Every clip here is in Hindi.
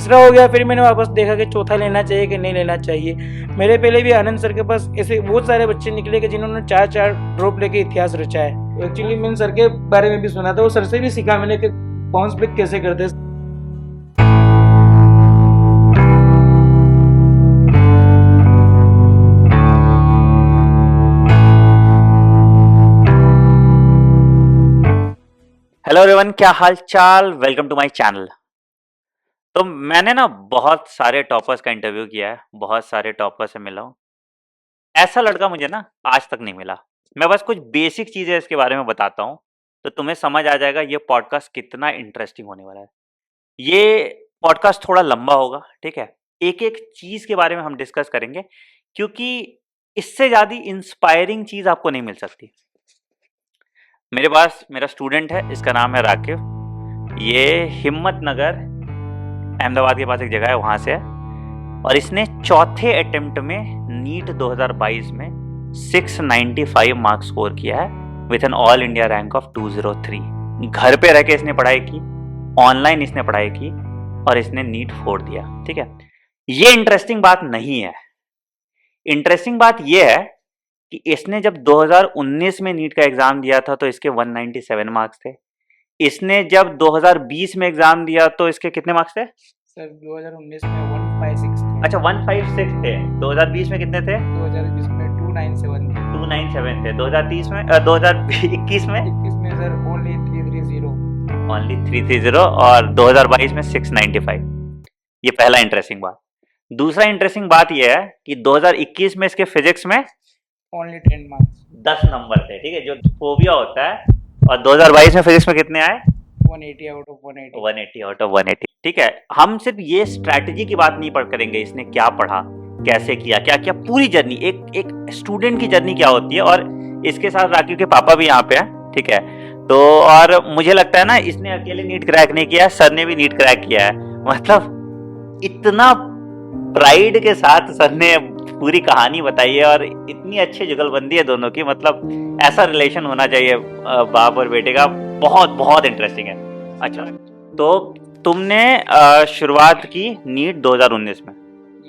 तीसरा हो गया, फिर मैंने वापस देखा कि चौथा लेना चाहिए कि नहीं लेना चाहिए। मेरे पहले भी आनंद सर के पास ऐसे बहुत सारे बच्चे निकले कि जिन्होंने 4-4 ड्रॉप लेके इतिहास रचा है। एक्चुअली मैंने सर के बारे में भी सुना था, वो सर से भी सीखा मैंने कि बाउंस बैक कैसे करते हैं। हेलो एवरीवन, क्या हाल चाल। Welcome to my channel. तो मैंने ना बहुत सारे टॉपर्स का इंटरव्यू किया है, बहुत सारे टॉपर्स से मिला हूँ। ऐसा लड़का मुझे ना आज तक नहीं मिला। मैं बस कुछ बेसिक चीज़ें इसके बारे में बताता हूँ, तो तुम्हें समझ आ जाएगा ये पॉडकास्ट कितना इंटरेस्टिंग होने वाला है। ये पॉडकास्ट थोड़ा लंबा होगा, ठीक है। एक-एक चीज़ के बारे में हम डिस्कस करेंगे, क्योंकि इससे ज़्यादा इंस्पायरिंग चीज़ आपको नहीं मिल सकती। मेरे पास मेरा स्टूडेंट है, इसका नाम है राकिब। ये हिम्मत नगर अहमदाबाद के पास एक जगह है, वहाँ से है। और इसने चौथे अटेम्प्ट में नीट 2022 में 695 मार्क्स स्कोर किया है with an all India rank of 203। घर पे रह के इसने पढ़ाई की, ऑनलाइन इसने पढ़ाई की और इसने नीट फोड़ दिया, ठीक है। ये इंटरेस्टिंग बात नहीं है। इंटरेस्टिंग बात ये है कि इसने जब 2019 में नीट का एग्जाम दिया था तो इसके 197 मार्क्स थे। इसने जब 2020 में एग्जाम दिया तो इसके कितने मार्क्स थे? सर 2019 में 156 थे। अच्छा, 156 थे। 2020 में कितने थे? 2020 में 297 थे। 297 थे। 2030 में 2021 में 21 में सर ओनली 330। ओनली 330 और 2022 में 695। ये पहला इंटरेस्टिंग बात। दूसरा इंटरेस्टिंग बात ये है कि 2021 में इसके फिजिक्स में ओनली 10 मार्क्स, 10 नंबर थे, ठीक है, जो फोबिया होता है। और 2022 में फिजिक्स में कितने आए? 180 आउट ऑफ 180। 180 आउट ऑफ 180, ठीक है। हम सिर्फ ये स्ट्रैटेजी की बात नहीं पढ़ करेंगे, इसने क्या पढ़ा, कैसे किया, क्या किया, पूरी जर्नी, एक स्टूडेंट की जर्नी क्या होती है। और इसके साथ राकीब के पापा भी यहाँ पे हैं, ठीक है। तो और मुझे लगता है ना, इसने अकेले नीट क्रैक नहीं किया, सर ने भी नीट क्रैक किया है। मतलब इतना प्राइड के साथ सर ने पूरी कहानी बताई है और इतनी अच्छी जुगलबंदी है दोनों की। मतलब ऐसा रिलेशन होना चाहिए बाप और बेटे का। बहुत बहुत इंटरेस्टिंग है। अच्छा, तो तुमने शुरुआत की नीट 2019 में।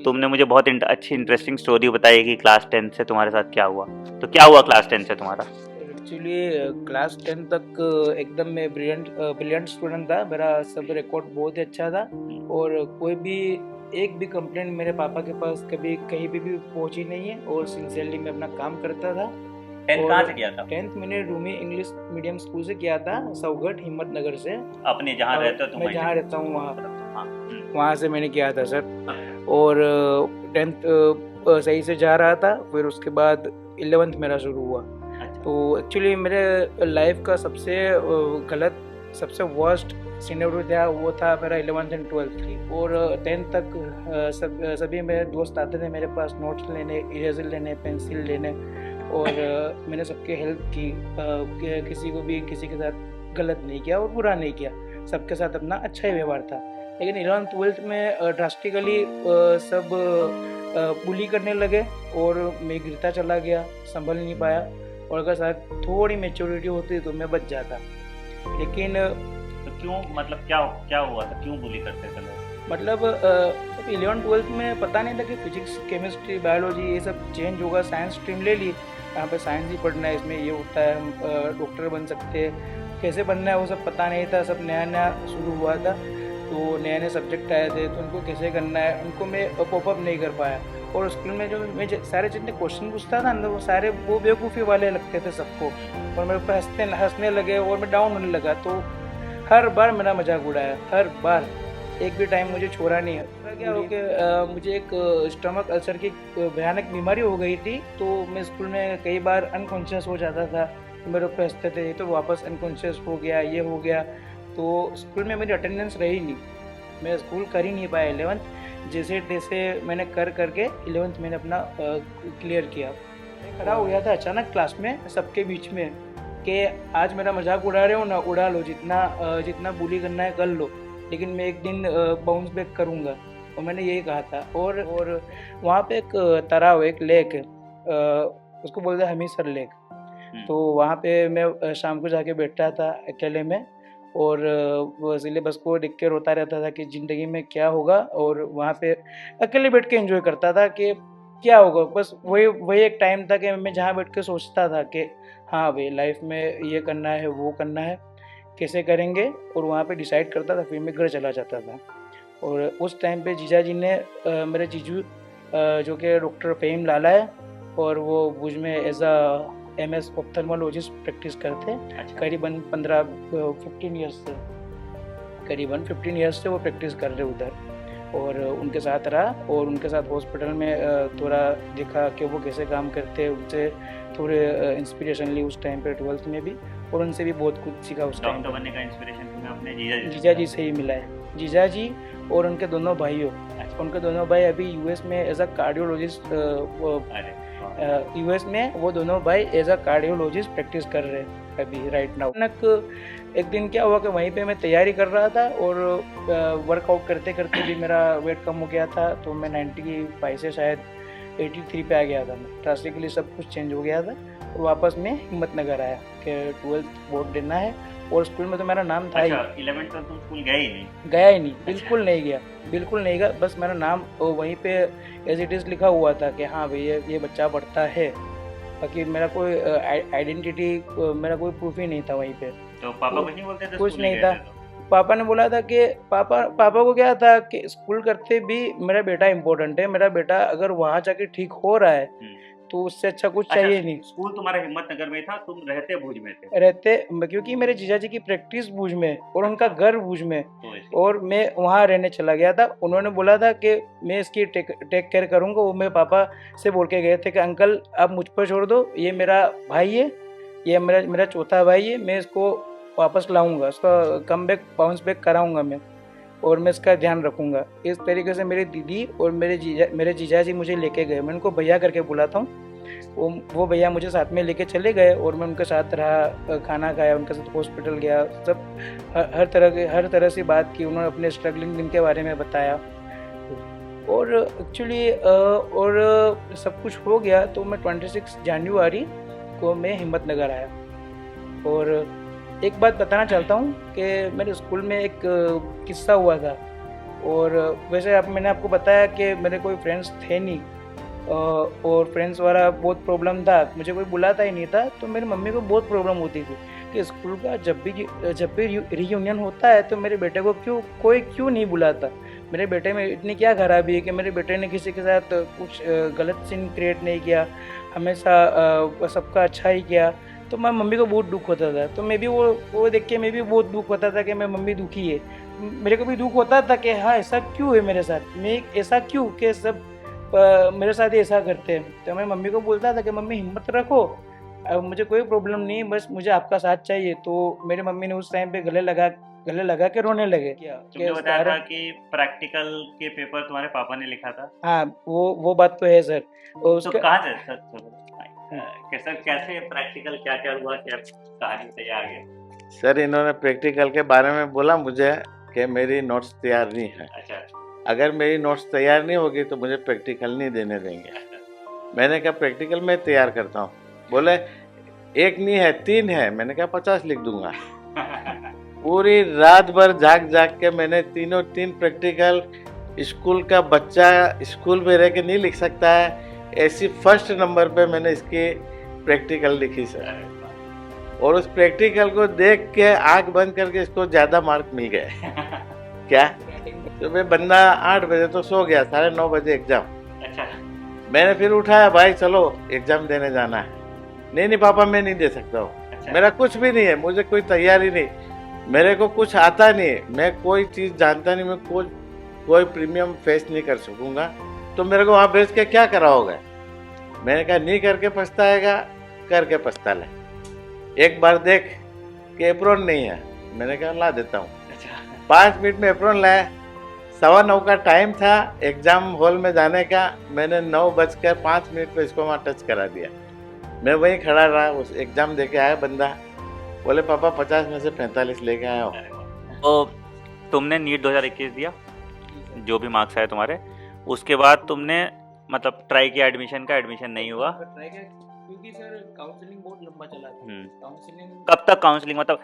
तुमने मुझे बहुत अच्छी इंटरेस्टिंग स्टोरी बताई कि क्लास 10 से तुम्हारे साथ क्या हुआ। तो क्या हुआ क्लास 10 से तुम्हारा? एक्चुअली क्लास 10 तक एकदम मैं ब्रिलियंट स्टूडेंट था। मेरा सब रिकॉर्ड बहुत ही अच्छा था और कोई भी एक भी कंप्लेंट मेरे पापा के पास कभी कहीं भी पहुंची नहीं है और सिंसियरली मैं अपना काम करता था। 10th कहाँ से किया था? 10th मैंने रूमी इंग्लिश मीडियम स्कूल से किया था, सौगढ़ हिम्मत नगर से। अपने जहाँ रहते हो तुम? मैं जहाँ रहता हूँ हाँ। वहाँ से मैंने किया था सर। और 10th सही से जा रहा था। फिर उसके बाद 11th मेरा शुरू हुआ। तो एक्चुअली मेरे लाइफ का सबसे गलत, सबसे वर्स्ट सिनेरियो था वो था मेरा 11th एंड 12th। और 10th तक सभी मेरे दोस्त आते थे मेरे पास नोट्स लेने, इरेजर लेने, पेंसिल लेने। और मैंने सबके हेल्प की, किसी को भी किसी के साथ गलत नहीं किया और बुरा नहीं किया, सबके साथ अपना अच्छा ही व्यवहार था। लेकिन 11th 12th में ड्रास्टिकली सब बुली करने लगे और मैं गिरता चला गया, संभल नहीं पाया। और अगर शायद थोड़ी मेच्योरिटी होती तो मैं बच जाता। लेकिन तो क्यों, मतलब क्या हुआ था, क्यों बुली करते थे लोग? मतलब 11th 12th में पता नहीं था कि फिजिक्स, केमिस्ट्री, बायोलॉजी ये सब चेंज होगा। साइंस स्ट्रीम ले ली, यहाँ पे साइंस ही पढ़ना है, इसमें ये होता है, हम डॉक्टर बन सकते हैं, कैसे बनना है वो सब पता नहीं था। सब नया नया शुरू हुआ था तो नए नए सब्जेक्ट आए थे, तो उनको कैसे करना है उनको मैं पॉपअप नहीं कर पाया। और स्कूल में जो मैं सारे जितने क्वेश्चन पूछता था ना, वो सारे वो बेवकूफ़ी वाले लगते थे सबको, और मेरे ऊपर हंसने लगे और मैं डाउन होने लगा। तो हर बार मेरा मजाक उड़ाया, हर बार, एक भी टाइम मुझे छोड़ा नहीं है। क्या हो कि मुझे एक स्टमक अल्सर की भयानक बीमारी हो गई थी। तो मैं स्कूल में कई बार अनकॉन्शियस हो जाता था, मेरे ऊपर हंसते थे, तो वापस अनकॉन्शियस हो गया, ये हो गया। तो स्कूल में मेरी अटेंडेंस रही नहीं, मैं स्कूल कर ही नहीं पाया 11th। जैसे तैसे मैंने करके 11th मैंने अपना क्लियर किया। मैं खड़ा हो गया था अचानक क्लास में सबके बीच में कि आज मेरा मजाक उड़ा रहे हो ना, उड़ा लो, जितना बुली करना है कर लो, लेकिन मैं एक दिन बाउंस बैक करूँगा। और मैंने यही कहा था। और वहाँ पे एक तालाब, एक लेक है, उसको बोलते हैं हमीसर लेक। तो वहाँ पे मैं शाम को जाके बैठता था अकेले में और वो सिलेबस को देख के रोता रहता था कि ज़िंदगी में क्या होगा, और वहाँ पे अकेले बैठ के एंजॉय करता था कि क्या होगा। बस वही वही एक टाइम था कि मैं जहाँ बैठ के सोचता था कि हाँ भाई, लाइफ में ये करना है, वो करना है, कैसे करेंगे, और वहाँ पे डिसाइड करता था, फिर मैं घर चला जाता था। और उस टाइम पे जीजा जी ने मेरे जीजू जो कि डॉक्टर फ़हीम लाला है, और वो भुज में एज MS ऑप्थेल्मोलॉजिस्ट प्रैक्टिस करते हैं। अच्छा। करीबन 15 ईयर्स से, करीबन 15 ईयर्स से वो प्रैक्टिस कर रहे उधर, और उनके साथ रहा, और उनके साथ हॉस्पिटल में थोड़ा देखा कि वो कैसे काम करते हैं, उनसे थोड़े इंस्पिरेशन ली उस टाइम पे 12th में भी, और उनसे भी बहुत कुछ सीखा उस टाइम डॉक्टर पे। बनने का इंस्पिरेशन तुम्हें अपने जीजा जी से जीजा जी मिला? से ही मिला है, जीजा जी और उनके दोनों भाइयों। अच्छा। उनके दोनों भाई अभी यूएस में एज अ कार्डियोलॉजिस्ट, अरे वाह। यूएस में वो दोनों भाई एज अ कार्डियोलॉजिस्ट प्रैक्टिस कर रहे हैं अभी राइट नाउ। अचानक एक दिन क्या हुआ कि वहीं पे मैं तैयारी कर रहा था, और वर्कआउट करते करते भी मेरा वेट कम हो गया था, तो मैं 95 से शायद 83 पे आ गया था। मैं ड्रास्टिकली सब कुछ चेंज हो गया था, और वापस मैं हिम्मतनगर आया कि 12th बोर्ड देना है, और स्कूल में तो मेरा नाम था ही। अच्छा, 11th तक तुम स्कूल गए ही नहीं? गया ही नहीं, बिल्कुल नहीं गया, बिल्कुल नहीं गया। बस मेरा नाम वहीं पे एज इट इज़ लिखा हुआ था कि हाँ भाई ये बच्चा पढ़ता है, बाकी मेरा कोई आइडेंटिटी, मेरा कोई प्रूफ ही नहीं था वहीं पे। तो पापा कुछ नहीं बोलते थे कुछ स्कूल नहीं गए था। थे तो? पापा ने बोला था कि पापा को क्या था कि स्कूल करते भी मेरा बेटा इम्पोर्टेंट है, मेरा बेटा अगर वहाँ जाके ठीक हो रहा है तो उससे अच्छा कुछ अच्छा, चाहिए नहीं। स्कूल तुम्हारा हिम्मतनगर में था, तुम रहते भुज में थे? रहते, क्योंकि मेरे जीजा जी की प्रैक्टिस भुज में और उनका घर भुज में, तो इसलिए। और मैं वहाँ रहने चला गया था। उन्होंने बोला था कि मैं इसकी टेक केयर करूँगा। वो मेरे पापा से बोल के गए थे कि अंकल आप मुझ पर छोड़ दो, ये मेरा भाई है, ये मेरा चौथा भाई है, मैं इसको वापस लाऊंगा, इसका कम बैक बाउंस बैक कराऊंगा मैं, और मैं इसका ध्यान रखूंगा। इस तरीके से मेरी दीदी और मेरे जीजा जी मुझे लेके गए। मैं उनको भैया करके बुलाता हूँ। वो भैया मुझे साथ में लेके चले गए, और मैं उनके साथ रहा, खाना खाया, उनके साथ हॉस्पिटल गया, सब हर तरह से बात की। उन्होंने अपने स्ट्रगलिंग दिन के बारे में बताया, और एक्चुअली और सब कुछ हो गया। तो मैं 26 जनवरी को मैं हिम्मतनगर आया। और एक बात बताना चाहता हूँ कि मेरे स्कूल में एक किस्सा हुआ था, और वैसे मैंने आपको बताया कि मेरे कोई फ्रेंड्स थे नहीं, और फ्रेंड्स वाला बहुत प्रॉब्लम था, मुझे कोई बुलाता ही नहीं था। तो मेरी मम्मी को बहुत प्रॉब्लम होती थी कि स्कूल का जब भी रीयूनियन होता है तो मेरे बेटे को क्यों नहीं बुलाता। मेरे बेटे में इतनी क्या खराबी है कि मेरे बेटे ने किसी के साथ कुछ गलत सीन क्रिएट नहीं किया, हमेशा सबका अच्छा ही किया। तो मैं मम्मी को बहुत दुख होता था। तो मैं भी वो देख के मैं भी बहुत दुख होता था कि मैं मम्मी दुखी है। मेरे को भी दुख होता था कि हाँ ऐसा क्यों है मेरे साथ, मैं ऐसा क्यों कि सब मेरे साथ ही ऐसा करते हैं। तो मैं मम्मी को बोलता था कि मम्मी हिम्मत रखो, मुझे कोई प्रॉब्लम नहीं, बस मुझे आपका साथ चाहिए। तो मेरी मम्मी ने उस टाइम पे गले लगा के रोने लगे। तुमने बताया था कि प्रैक्टिकल के पेपर तुम्हारे पापा ने लिखा था। हाँ, वो बात तो है सर। तो कहाँ से कैसे प्रैक्टिकल क्या हुआ, क्या कहानी से आ गया? सर इन्होंने प्रैक्टिकल के बारे में बोला मुझे कि मेरी नोट्स तैयार नहीं है। अच्छा। अगर मेरी नोट्स तैयार नहीं होगी तो मुझे प्रैक्टिकल नहीं देने देंगे। मैंने कहा प्रैक्टिकल मैं तैयार करता हूँ। बोले एक नहीं है 3 है। मैंने कहा 50 लिख दूंगा। पूरी रात भर जाग के मैंने 3 प्रैक्टिकल, स्कूल का बच्चा स्कूल में रह के नहीं लिख सकता है ऐसी फर्स्ट नंबर पे मैंने इसकी प्रैक्टिकल लिखी सर। और उस प्रैक्टिकल को देख के आंख बंद करके इसको ज़्यादा मार्क मिल गए। क्या सुबह बंदा 8 बजे तो सो गया, 9:30 बजे एग्जाम। अच्छा। मैंने फिर उठाया, भाई चलो एग्जाम देने जाना है। नहीं पापा मैं नहीं दे सकता हूँ। अच्छा। मेरा कुछ भी नहीं है, मुझे कोई तैयारी नहीं, मेरे को कुछ आता नहीं, मैं कोई चीज़ जानता नहीं, मैं कोई प्रीमियम फेस नहीं कर सकूँगा, तो मेरे को वहाँ भेज के क्या कराओगे। मैंने कहा नहीं करके पछताएगा, करके पछता ले। एक बार देख कि एप्रोन नहीं है। मैंने कहा ला देता हूँ। 5 मिनट में एप्रोन लाया। 9:15 का टाइम था एग्जाम हॉल में जाने का। मैंने 9:05 पे इसको वहाँ टच करा दिया। मैं वहीं खड़ा रहा। उस एग्जाम दे के आया बंदा, बोले पापा 50 में से 45 लेके आया हो। तो तुमने नीट 2021 दिया, जो भी मार्क्स आए तुम्हारे, उसके बाद तुमने मतलब ट्राई किया एडमिशन का, एडमिशन नहीं हुआ क्योंकि सर काउंसलिंग बहुत लंबा चला था। काउंसलिंग कब तक काउंसलिंग, मतलब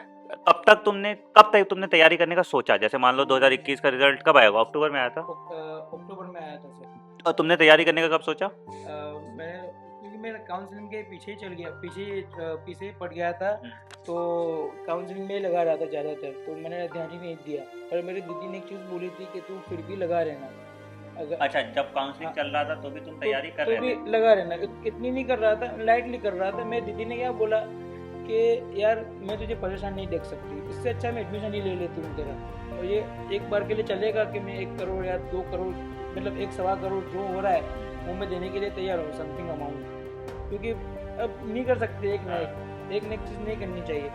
कब तक तुमने तैयारी करने का सोचा? जैसे मान लो 2021 का रिजल्ट कब आएगा? अक्टूबर में आया था। अक्टूबर में आया था सर। और तुमने तैयारी करने का कब सोचा? मैं क्योंकि मैं काउंसलिंग के पीछे ही चल गया, पीछे ही पड़ गया था, तो काउंसलिंग में ही लगा रहा था ज़्यादातर, तो मैंने ध्यान ही नहीं दिया। पर मेरी दीदी ने एक चीज़ बोली थी कि तू फिर भी लगा रहना। अगर अच्छा, जब काउंसलिंग चल रहा था तो भी तुम तैयारी कर तो रहे भी थे? लगा रहना, इतनी नहीं कर रहा था, लाइटली कर रहा था। मेरी दीदी ने क्या बोला कि यार मैं तुझे परेशान नहीं देख सकती, इससे अच्छा मैं एडमिशन ही ले लेती हूँ तेरा, और ये एक बार के लिए चलेगा कि मैं 1 करोड़ या 2 करोड़, मतलब 1-1.25 करोड़ जो हो रहा है वो मैं देने के लिए तैयार हूँ, समथिंग अमाउंट, क्योंकि अब नहीं कर सकते एक न एक चीज़ नहीं करनी चाहिए।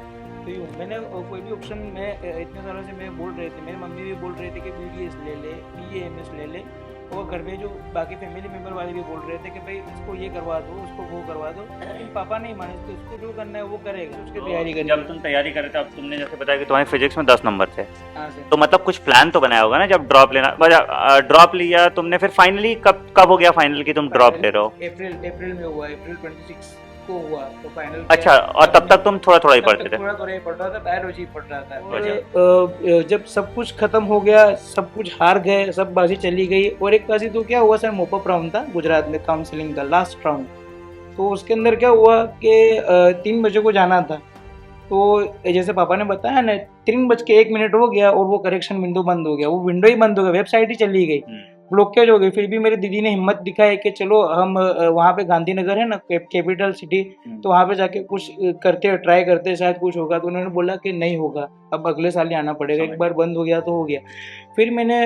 तो यूँ मैंने कोई भी ऑप्शन, मैं इतने सालों से मैं बोल रहे थे, मेरी मम्मी भी बोल रही थी कि BDS ले ले, BAMS ले ले, और घर में जो बाकी फैमिली मेम्बर वाले भी बोल रहे थे कि भाई इसको ये करवा दो, उसको वो करवा दो, लेकिन पापा नहीं माने, तो उसको जो करना है वो करेगा, उसकी तैयारी करनी। जब तुम तैयारी कर रहे थे, अब तुमने जैसे बताया कि तुम्हारे फिजिक्स में 10 नंबर थे, हाँ सर। तो मतलब कुछ प्लान तो बनाया होगा ना जब ड्रॉप लेना, ड्रॉप लिया तुमने, फिर फाइनली कब हो गया फाइनल कि तुम ड्रॉप ले रहे हो? अप्रैल में हुआ, अप्रैल 26 को हुआ तो फाइनल। अच्छा, और तब तक तुम थोड़ा ही पढ़ते थे? थोड़ा ही पढ़ रहा था, बायोलॉजी पढ़ रहा था। और जब सब कुछ खत्म हो गया, सब कुछ हार गए, सब बाजी चली गई, और एक बाजी तो क्या हुआ सर, मोपअप राउंड था गुजरात में काउंसलिंग का लास्ट राउंड, तो उसके अंदर क्या हुआ कि 3 बजे को जाना था, तो जैसे पापा ने बताया ना 3:01 हो गया और वो करेक्शन विंडो बंद हो गया, वो विंडो ही बंद हो गया, वेबसाइट ही चली गई, ब्लॉकेज हो गई। फिर भी मेरी दीदी ने हिम्मत दिखाई कि चलो हम वहाँ पे गांधीनगर है ना, कैपिटल सिटी, तो वहाँ पे जाके कुछ करते, ट्राई करते, शायद कुछ होगा। तो उन्होंने बोला कि नहीं होगा, अब अगले साल ही आना पड़ेगा, एक बार बंद हो गया तो हो गया। फिर मैंने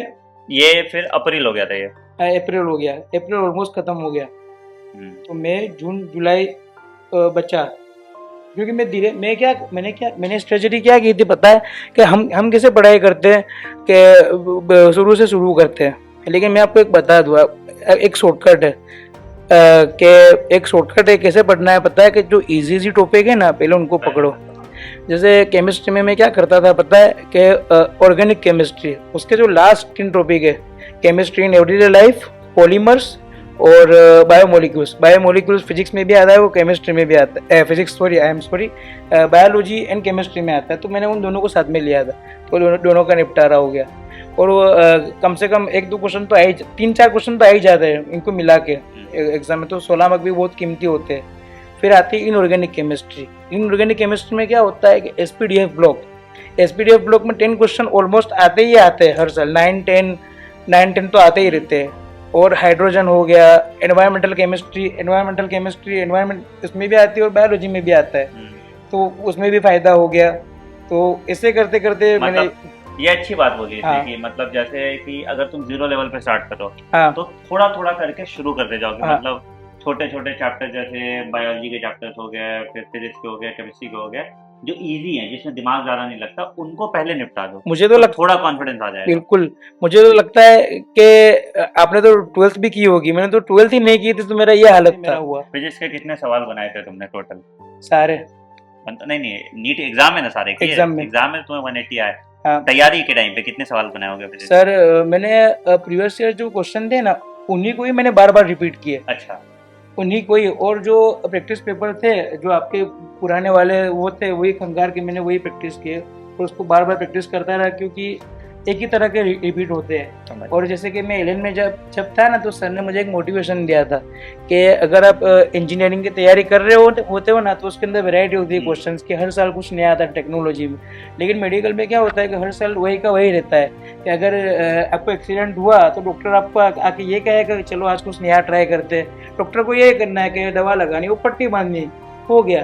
ये फिर अप्रैल हो गया था, ये अप्रैल हो गया, अप्रैल ऑलमोस्ट खत्म हो गया, तो मई जून जुलाई बचा, क्योंकि मैंने स्ट्रेटजी क्या की थी पता है कि हम कैसे पढ़ाई करते हैं कि शुरू से शुरू करते हैं, लेकिन मैं आपको एक बता दूँ, एक शॉर्टकट है कैसे पढ़ना है पता है, कि जो इजी टॉपिक है ना पहले उनको पकड़ो। जैसे केमिस्ट्री में मैं क्या करता था पता है कि ऑर्गेनिक केमिस्ट्री, उसके जो लास्ट 3 टॉपिक है, chemistry in everyday life, polymers और बायोमोलिक्यूल्स फिजिक्स में भी आता है, वो केमिस्ट्री में भी आता है, बायोलॉजी एंड केमिस्ट्री में आता है, तो मैंने उन दोनों को साथ में लिया था, तो दोनों का निपटारा हो गया। और वो कम से कम 1-2 क्वेश्चन तो 3-4 क्वेश्चन तो आ ही जाते हैं इनको मिला के एग्जाम में, तो 16 मार्क भी बहुत कीमती होते हैं। फिर आती है इनऑर्गेनिक केमिस्ट्री में क्या होता है कि एसपीडीएफ ब्लॉक में 10 क्वेश्चन ऑलमोस्ट आते ही आते हैं हर साल, 9-10 तो आते ही रहते हैं। और हाइड्रोजन हो गया, एनवायरमेंटल केमिस्ट्री एनवायरमेंट इसमें भी आती है और बायोलॉजी में भी आता है, तो उसमें भी फायदा हो गया। तो ऐसे करते करते मैंने ये अच्छी बात बोली हाँ। कि मतलब जैसे कि अगर तुम 0 लेवल पे स्टार्ट करो, हाँ। तो थोड़ा करके शुरू करते जाओगे। हाँ। मतलब छोटे चैप्टर, जैसे बायोलॉजी के चैप्टर्स हो गए, फिर फिजिक्स के हो गए, केमिस्ट्री के हो गए, जो इजी हैं, जिसमें दिमाग ज्यादा नहीं लगता, उनको पहले निपटा दो। मुझे तो थोड़ा कॉन्फिडेंस आ जाएगा। बिल्कुल, मुझे तो लगता है कि आपने तो 12th भी की होगी, मैंने तो 12th ही नहीं की थी, तो मेरा ये हालत था। फिजिक्स के कितने सवाल बनाए थे तुमने टोटल? सारे नहीं, नीट एग्जाम में ना, सारे एग्जाम में तुम्हें 180 आए। हाँ। तैयारी के टाइम पे कितने सवाल बनाए होंगे फिजिक्स? सर मैंने प्रीवियस ईयर जो क्वेश्चन थे ना, उन्हीं को ही मैंने बार रिपीट किए। अच्छा, उन्हीं को ही, और जो प्रैक्टिस पेपर थे जो आपके पुराने वाले वो थे, वही खंगार के मैंने वही प्रैक्टिस किए, और उसको बार प्रैक्टिस करता रहा, क्योंकि एक ही तरह के रिपीट होते हैं। और जैसे कि मैं 11 में जब था ना, तो सर ने मुझे एक मोटिवेशन दिया था कि अगर आप इंजीनियरिंग की तैयारी कर रहे होते हो ना, तो उसके अंदर वैरायटी होती है क्वेश्चंस की, हर साल कुछ नया आता है टेक्नोलॉजी में। लेकिन मेडिकल में क्या होता है कि हर साल वही का वही रहता है कि अगर आपको एक्सीडेंट हुआ तो डॉक्टर आपको आके ये कहेगा कि चलो आज कुछ नया ट्राई करते हैं। डॉक्टर को ये करना है कि दवा लगानी, वो पट्टी बांधनी, हो गया।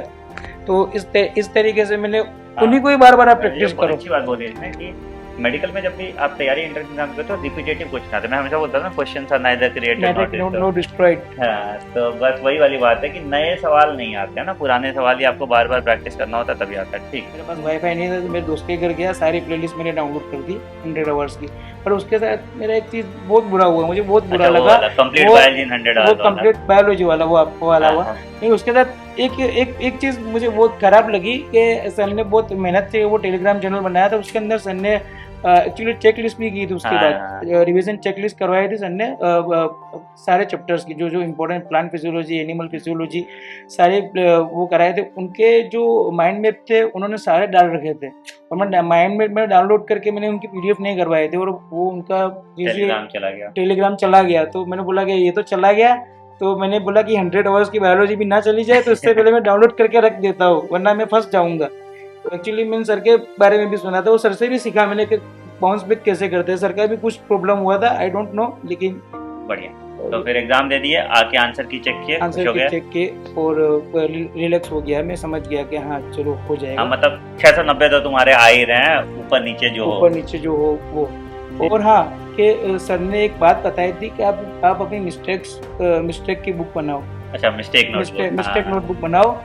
तो इस तरीके से मैंने उन्हीं को ही बार प्रैक्टिस करो। अच्छी बात बोली है कि मेडिकल में जब भी आप तैयारी एंट्रेंस एग्जाम करते हो, रिपीटेटिव क्वेश्चन आते हैं। मैं हमेशा बोलता हूं ना, questions are neither created not destroyed. हां, तो बस वही वाली बात है कि नए सवाल नहीं आते हैं ना, पुराने सवाल ही आपको बार प्रैक्टिस करना होता है, तभी आता है। ठीक, मेरे पास वाईफाई नहीं था, तो मेरे दोस्त के घर गया, सारी प्लेलिस्ट मैंने डाउनलोड कर दी 100 आवर्स की। पर उसके साथ मेरा एक चीज बहुत बुरा हुआ, मुझे बहुत बुरा लगा। कंप्लीट बायोलॉजी इन 100 आवर्स, वो कंप्लीट बायोलॉजी वाला, वो आपको वाला हुआ नहीं। उसके साथ एक चीज मुझे बहुत खराब लगी कि सर ने बहुत मेहनत से वो टेलीग्राम चैनल बनाया था, उसके अंदर सर ने एक्चुअली चेक लिस्ट भी की थी उसके हाँ, बाद, रिवीजन चेक लिस्ट करवाई थी सर ने सारे चैप्टर्स की, जो जो important plant physiology, animal physiology, सारे वो कराए थे। उनके जो माइंड मैप थे उन्होंने सारे डाल रखे थे, और मैं माइंड मैप में डाउनलोड करके मैंने उनकी PDF नहीं करवाए थे, और वो उनका टेलीग्राम चला गया। तो मैंने बोला कि ये तो चला गया, तो मैंने बोला कि 100 आवर्स की बायोलॉजी भी ना चली जाए तो इससे पहले मैं डाउनलोड करके रख देता हूँ, वरना मैं फंस जाऊंगा। तो एक्चुअली मैंने सर के बारे में भी सुना था, वो सर से भी सीखा मैंने कि बाउंस बैक कैसे करते हैं। सर का भी कुछ प्रॉब्लम हुआ था, आई डोंट नो, लेकिन बढ़िया। तो फिर एग्जाम दे दिए, आके आंसर की चेक किए, आंसर की चेक किए और रिलैक्स हो गया, मैं समझ गया कि हाँ चलो हो जाएगा। हाँ, मतलब 690 तो तुम्हारे आ ही रहे हैं, ऊपर नीचे जो हो वो। और हाँ कि सर ने एक बात बताई थी कि आप अपनी मिस्टेक की बुक बनाओ। अच्छा, मिस्टेक नोटबुक बनाओ।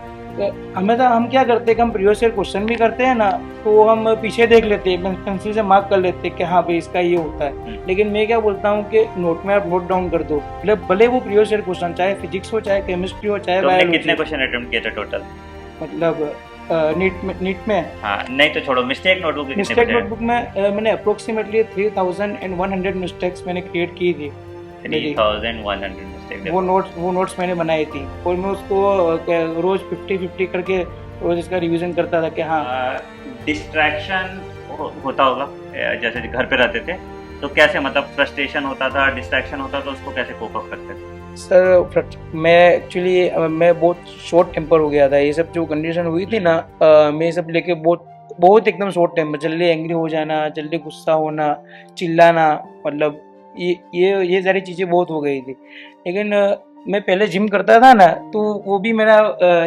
हमेशा हम क्या करते हैं कि हम प्रीवियस ईयर क्वेश्चन भी करते हैं ना, तो हम पीछे देख लेते हैं, पेंसिल से मार्क कर लेते हैं कि हाँ भाई इसका ये होता है। लेकिन मैं क्या बोलता हूँ कि नोट में आप नोट डाउन कर दो, भले वो प्रीवियस ईयर क्वेश्चन, चाहे फिजिक्स हो, चाहे केमिस्ट्री हो, चाहे बायोलॉजी। कितने क्वेश्चन अटेम्प्ट किए थे टोटल? मतलब नीट में हाँ, नहीं तो छोड़ो, मिस्टेक नोटबुक में मैंने अप्रोक्सीमेटली 3100 मिस्टेक्स मैंने क्रिएट की थी। 3100 मिस्टेक, वो नोट्स मैंने बनाई थी, और मैं उसको रोज 50-50 करके रोज इसका रिवीजन करता था कि हाँ। डिस्ट्रैक्शन होता होगा, जैसे घर पे रहते थे तो कैसे, मतलब फ्रस्ट्रेशन होता था, डिस्ट्रैक्शन होता था, उसको कैसे कोप अप करते थे? सर मैं एक्चुअली मैं बहुत शॉर्ट टेम्पर हो गया था। ये सब जो कंडीशन हुई थी ना, मैं ये सब लेके बहुत एकदम शॉर्ट टेम्पर, जल्दी एंग्री हो जाना, जल्दी गुस्सा होना, चिल्लाना, मतलब ये सारी चीज़ें बहुत हो गई थी। लेकिन मैं पहले जिम करता था ना, तो वो भी मेरा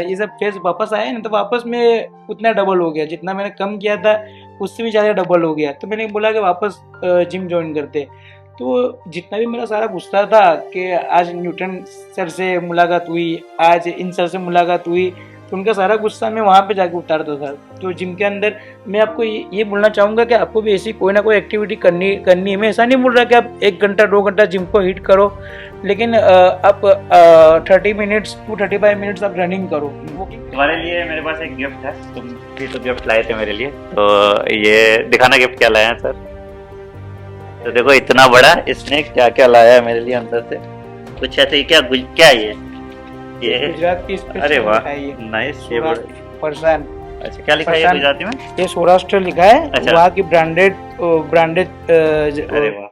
ये सब फेज वापस आया ना, तो वापस में उतना डबल हो गया, जितना मैंने कम किया था उससे भी ज़्यादा डबल हो गया। तो मैंने बोला कि वापस जिम ज्वाइन करते। तो जितना भी मेरा सारा गुस्सा था कि आज न्यूटन सर से मुलाकात हुई, आज इन सर से मुलाकात हुई, तो उनका सारा गुस्सा मैं वहाँ पे जाके उतारता था। तो जिम के अंदर मैं आपको ये बोलना चाहूँगा कि आपको भी ऐसी कोई ना कोई एक्टिविटी करनी है। मैं ऐसा नहीं बोल रहा कि आप 1 घंटा 2 घंटा जिम को हिट करो, लेकिन आप 30 मिनट्स to 35 मिनट्स आप रनिंग करो। तुम्हारे लिए मेरे पास एक गिफ्ट है, तुम भी तो गिफ्ट लाए थे मेरे लिए, तो ये दिखाना गिफ्ट क्या लाया है सर। तो देखो इतना बड़ा, इसने क्या क्या लाया है मेरे लिए अंदर से, कुछ ऐसे क्या ये गुजरात की स्पेशल। अरे वाह, नाइस। ये फरसान। अच्छा, क्या लिखा है गुजराती में? ये सौराष्ट्र लिखा है। अच्छा। वहाँ की ब्रांडेड अरे वाह,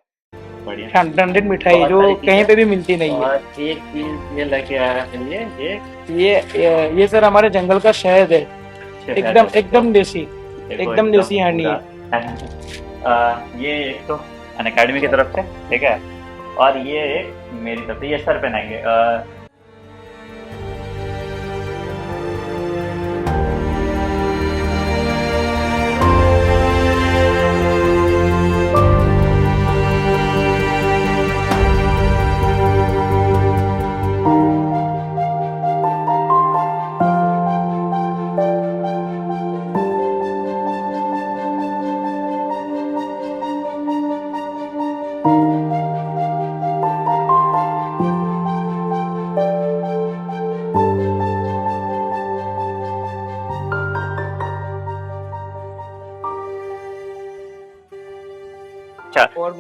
बढ़िया ब्रांडेड मिठाई जो कहीं पे भी मिलती नहीं है। एक चीज ये लेके आया है, ये सर हमारे जंगल का शहद है, एकदम देसी हनी है। ये एक तो अनअकैडमी की तरफ से, ठीक है, और ये मेरी तरफ से, ये सर पहनाएंगे।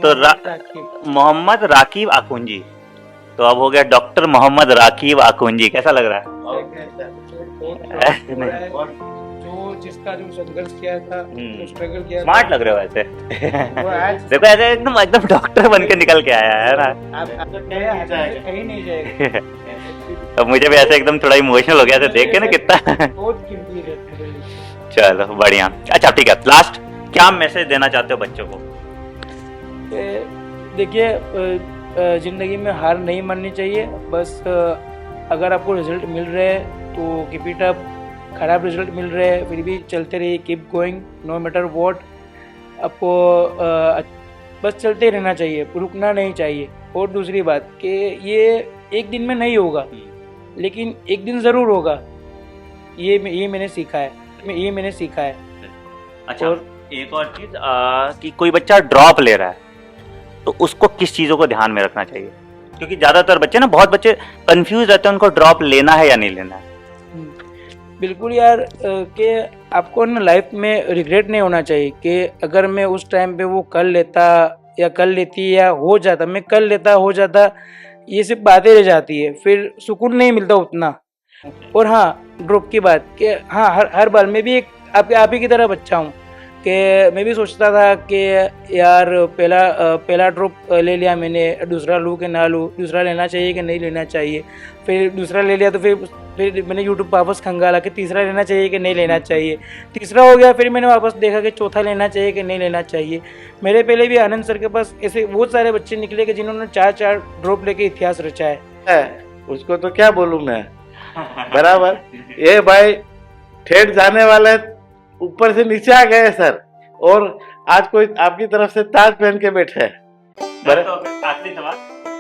तो मोहम्मद राकीब आकुंजी, तो अब हो गया डॉक्टर मोहम्मद राकीब आकुंजी। कैसा लग रहा है? जो जिसका जो संघर्ष किया था, जो स्ट्रगल किया, स्मार्ट लग रहे हो वैसे। देखो ऐसे एकदम डॉक्टर बन के निकल के आया है ना, कहीं नहीं जाएगा। अब मुझे भी ऐसे एकदम थोड़ा इमोशनल हो गया था देख के ना, कितना चलो बढ़िया। अच्छा ठीक है, लास्ट क्या मैसेज देना चाहते हो बच्चों को? देखिए, ज़िंदगी में हार नहीं माननी चाहिए। बस अगर आपको रिजल्ट मिल रहे हैं तो कीप इट अप, ख़राब रिजल्ट मिल रहे हैं फिर भी चलते रहिए, keep going no matter what. आपको बस चलते रहना चाहिए, रुकना नहीं चाहिए। और दूसरी बात कि ये एक दिन में नहीं होगा, लेकिन एक दिन ज़रूर होगा। ये मैंने सीखा है। अच्छा, और एक और चीज़ कि कोई बच्चा ड्रॉप ले रहा है तो उसको किस चीज़ों को ध्यान में रखना चाहिए? क्योंकि ज़्यादातर बच्चे ना, बहुत बच्चे कंफ्यूज रहते हैं उनको ड्रॉप लेना है या नहीं लेना है। बिल्कुल यार कि आपको ना लाइफ में रिग्रेट नहीं होना चाहिए कि अगर मैं उस टाइम पे वो कर लेता या कर लेती या हो जाता, मैं कर लेता हो जाता, ये सिर्फ बातें रह जाती है, फिर सुकून नहीं मिलता उतना। और हाँ, ड्रॉप की बात कि हाँ, हर बार मैं भी एक आप ही की तरह बच्चा हूँ कि मैं भी सोचता था कि यार पहला ड्रॉप ले लिया मैंने, दूसरा लूँ कि ना लूँ, दूसरा लेना चाहिए कि नहीं लेना चाहिए, फिर दूसरा ले लिया तो फिर मैंने यूट्यूब पर वापस खंगाला कि तीसरा लेना चाहिए कि नहीं लेना चाहिए, तीसरा हो गया, फिर मैंने वापस देखा कि चौथा लेना चाहिए कि नहीं लेना चाहिए। मेरे पहले भी आनंद सर के पास ऐसे बहुत सारे बच्चे निकले कि जिन्होंने 4 ड्रॉप लेके इतिहास रचा है। उसको तो क्या बोलूँ मैं, बराबर। ये भाई ठेठ जाने वाले ऊपर से नीचे आ गए सर, और आज कोई आपकी तरफ से ताज पहन के बैठे है। तो आखिरी सवाल,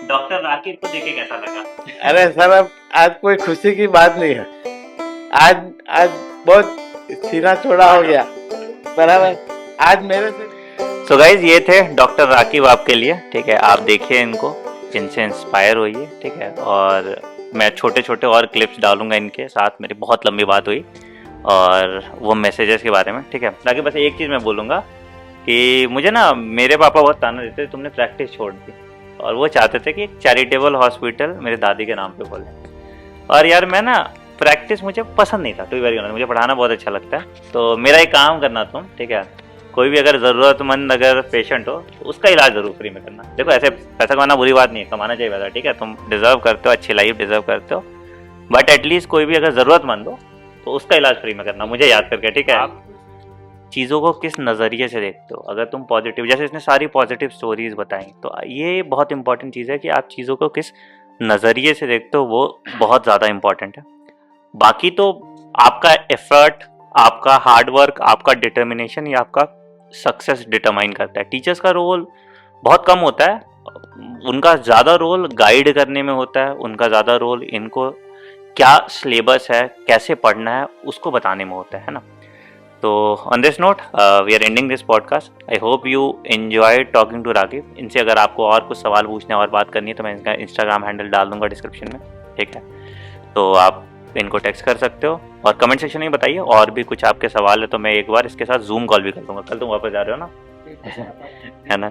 डॉक्टर राकीब को देखे कैसा लगा? अरे सर, अब आज कोई खुशी की बात नहीं है, आज बहुत सीना चौड़ा हो गया, बराबर। आज मेरे से सो गाइज, ये थे डॉक्टर राकीब आपके लिए, ठीक है। आप देखिए इनको, इनसे इंस्पायर होइए, ठीक है। और मैं छोटे छोटे और क्लिप्स डालूंगा इनके साथ, मेरी बहुत लंबी बात हुई और वो मैसेजेस के बारे में, ठीक है। ताकि बस एक चीज़ मैं बोलूँगा कि मुझे ना मेरे पापा बहुत ताना देते, तुमने प्रैक्टिस छोड़ दी, और वो चाहते थे कि चैरिटेबल हॉस्पिटल मेरे दादी के नाम पे खोले। और यार मैं ना, प्रैक्टिस मुझे पसंद नहीं था, टू बी वेरी ऑनेस्ट, मुझे पढ़ाना बहुत अच्छा लगता है। तो मेरा एक काम करना तुम, ठीक है, कोई भी अगर ज़रूरतमंद अगर पेशेंट हो तो उसका इलाज ज़रूर फ्री में करना। देखो ऐसे पैसा कमाना बुरी बात नहीं है, कमाना चाहिए पैसा, ठीक है, तुम डिज़र्व करते हो, अच्छी लाइफ डिज़र्व करते हो, बट एटलीस्ट कोई भी अगर ज़रूरतमंद हो तो उसका इलाज फ्री में करना, मुझे याद करके, ठीक है। आप चीज़ों को किस नज़रिए से देखते हो, अगर तुम पॉजिटिव, जैसे इसने सारी पॉजिटिव स्टोरीज बताई, तो ये बहुत इंपॉर्टेंट चीज़ है कि आप चीज़ों को किस नज़रिए से देखते हो, वो बहुत ज़्यादा इंपॉर्टेंट है। बाकी तो आपका एफर्ट, आपका हार्डवर्क, आपका डिटर्मिनेशन, या आपका सक्सेस डिटरमाइन करता है। टीचर्स का रोल बहुत कम होता है, उनका ज़्यादा रोल गाइड करने में होता है, उनका ज़्यादा रोल इनको क्या सिलेबस है, कैसे पढ़ना है, उसको बताने में होता है ना। तो on this note we are ending this podcast. I hope you enjoy talking to Rakib. इनसे अगर आपको और कुछ सवाल पूछने और बात करनी है तो मैं इनका इंस्टाग्राम हैंडल डाल दूंगा डिस्क्रिप्शन में, ठीक है। तो आप इनको टेक्स्ट कर सकते हो और कमेंट सेक्शन में बताइए, और भी कुछ आपके सवाल है तो मैं एक बार इसके साथ जूम कॉल भी कर दूंगा। कल तुम वापस जा रहे हो ना, है ना?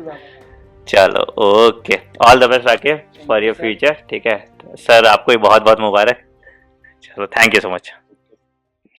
चलो, okay, all the best Rakip for your future, ठीक है। सर आपको भी बहुत बहुत मुबारक। चलो, थैंक यू सो मच।